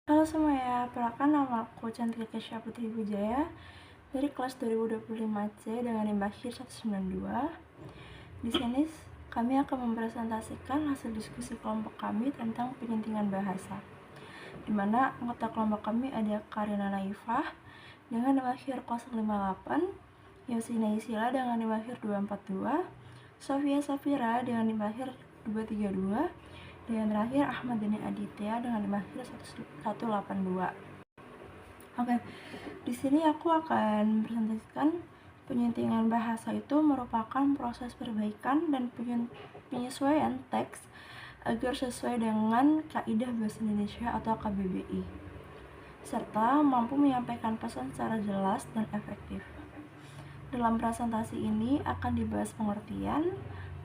Halo semuanya, perkenalkan nama aku Cantika Kesha Putri Wijaya dari kelas 2025C dengan NIM akhir 192. Di sini kami akan mempresentasikan hasil diskusi kelompok kami tentang penyuntingan bahasa. Di mana anggota kelompok kami ada Karina Naifah dengan NIM akhir 058, Yosina Isila dengan NIM akhir 242, Sofia Safira dengan NIM akhir 232, dan terakhir Ahmad Dani Aditya dengan NIM akhir 182. Oke, di sini aku akan presentasikan penyuntingan bahasa itu merupakan proses perbaikan dan penyesuaian teks agar sesuai dengan kaidah bahasa Indonesia atau KBBI, serta mampu menyampaikan pesan secara jelas dan efektif. Dalam presentasi ini akan dibahas pengertian,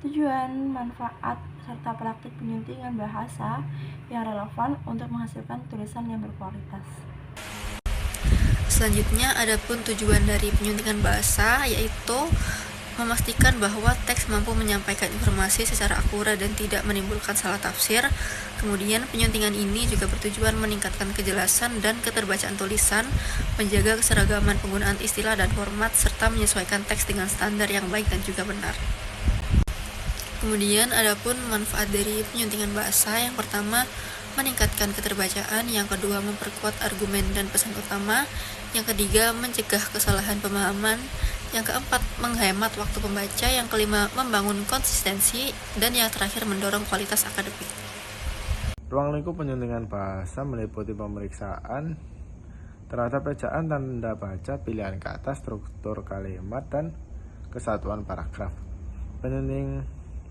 tujuan, manfaat, serta praktik penyuntingan bahasa yang relevan untuk menghasilkan tulisan yang berkualitas. Selanjutnya, adapun tujuan dari penyuntingan bahasa yaitu memastikan bahwa teks mampu menyampaikan informasi secara akurat dan tidak menimbulkan salah tafsir. Kemudian, penyuntingan ini juga bertujuan meningkatkan kejelasan dan keterbacaan tulisan, menjaga keseragaman penggunaan istilah dan format, serta menyesuaikan teks dengan standar yang baik dan juga benar. Kemudian, adapun manfaat dari penyuntingan bahasa, yang pertama, meningkatkan keterbacaan, yang kedua, memperkuat argumen dan pesan utama, yang ketiga, mencegah kesalahan pemahaman, yang keempat, menghemat waktu pembaca, yang kelima, membangun konsistensi, dan yang terakhir, mendorong kualitas akademik. Ruang lingkup penyuntingan bahasa meliputi pemeriksaan terhadap ejaan, tanda baca, pilihan kata, struktur kalimat, dan kesatuan paragraf.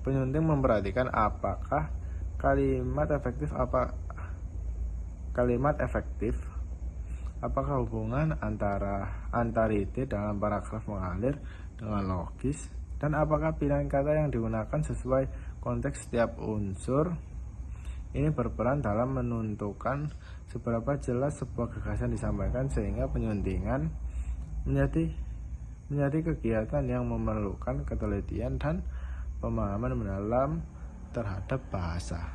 Penyunting memperhatikan apakah kalimat efektif, apakah hubungan antariti dalam paragraf mengalir dengan logis, dan apakah pilihan kata yang digunakan sesuai konteks setiap unsur. Ini berperan dalam menentukan seberapa jelas sebuah gagasan disampaikan, sehingga penyuntingan menjadi kegiatan yang memerlukan ketelitian dan pemahaman mendalam terhadap bahasa.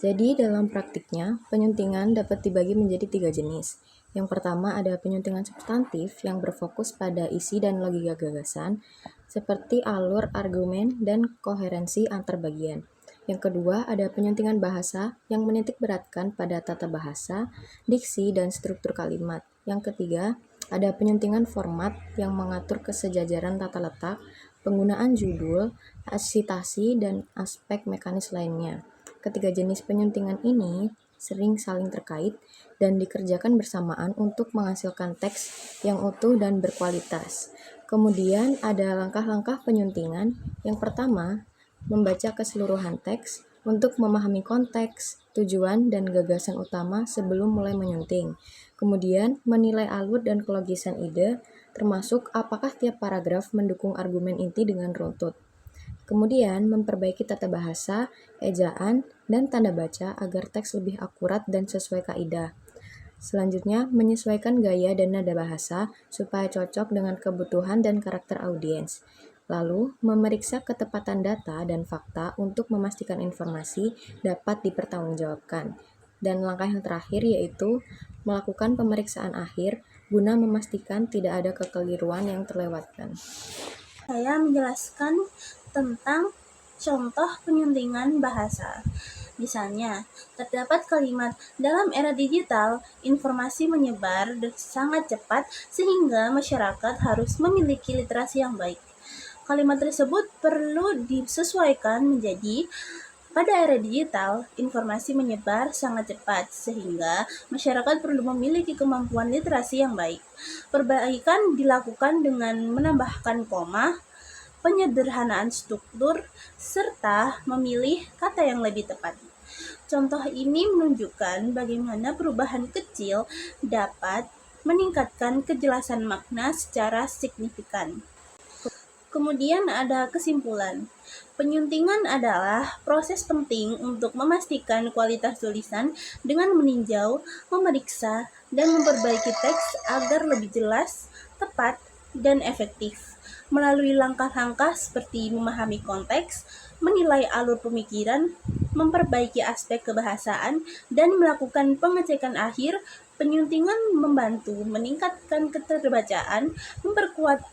Jadi dalam praktiknya, penyuntingan dapat dibagi menjadi 3 jenis. Yang pertama ada penyuntingan substantif yang berfokus pada isi dan logika gagasan, seperti alur, argumen, dan koherensi antar bagian. Yang kedua ada penyuntingan bahasa yang menitik beratkan pada tata bahasa, diksi, dan struktur kalimat. Yang ketiga ada penyuntingan format yang mengatur kesejajaran tata letak, penggunaan judul, citasi, dan aspek mekanis lainnya. Ketiga jenis penyuntingan ini sering saling terkait dan dikerjakan bersamaan untuk menghasilkan teks yang utuh dan berkualitas. Kemudian ada langkah-langkah penyuntingan. Yang pertama, membaca keseluruhan teks untuk memahami konteks, tujuan, dan gagasan utama sebelum mulai menyunting. Kemudian, menilai alur dan kelogisan ide, termasuk apakah tiap paragraf mendukung argumen inti dengan runtut. Kemudian, memperbaiki tata bahasa, ejaan, dan tanda baca agar teks lebih akurat dan sesuai kaidah. Selanjutnya, menyesuaikan gaya dan nada bahasa supaya cocok dengan kebutuhan dan karakter audiens. Lalu, memeriksa ketepatan data dan fakta untuk memastikan informasi dapat dipertanggungjawabkan. Dan langkah yang terakhir yaitu melakukan pemeriksaan akhir guna memastikan tidak ada kekeliruan yang terlewatkan. Saya menjelaskan tentang contoh penyuntingan bahasa. Misalnya, terdapat kalimat, dalam era digital, informasi menyebar sangat cepat sehingga masyarakat harus memiliki literasi yang baik. Kalimat tersebut perlu disesuaikan menjadi, pada era digital, informasi menyebar sangat cepat sehingga masyarakat perlu memiliki kemampuan literasi yang baik. Perbaikan dilakukan dengan menambahkan koma, penyederhanaan struktur, serta memilih kata yang lebih tepat. Contoh ini menunjukkan bagaimana perubahan kecil dapat meningkatkan kejelasan makna secara signifikan. Kemudian ada kesimpulan. Penyuntingan adalah proses penting untuk memastikan kualitas tulisan dengan meninjau, memeriksa, dan memperbaiki teks agar lebih jelas, tepat, dan efektif melalui langkah-langkah seperti memahami konteks, menilai alur pemikiran, memperbaiki aspek kebahasaan, dan melakukan pengecekan akhir. Penyuntingan membantu meningkatkan keterbacaan, memperkuat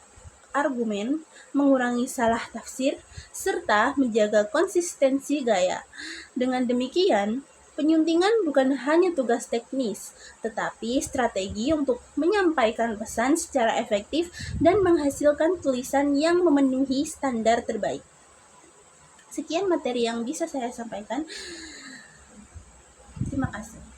argumen, mengurangi salah tafsir, serta menjaga konsistensi gaya. Dengan demikian, penyuntingan bukan hanya tugas teknis, tetapi strategi untuk menyampaikan pesan secara efektif dan menghasilkan tulisan yang memenuhi standar terbaik. Sekian materi yang bisa saya sampaikan. Terima kasih.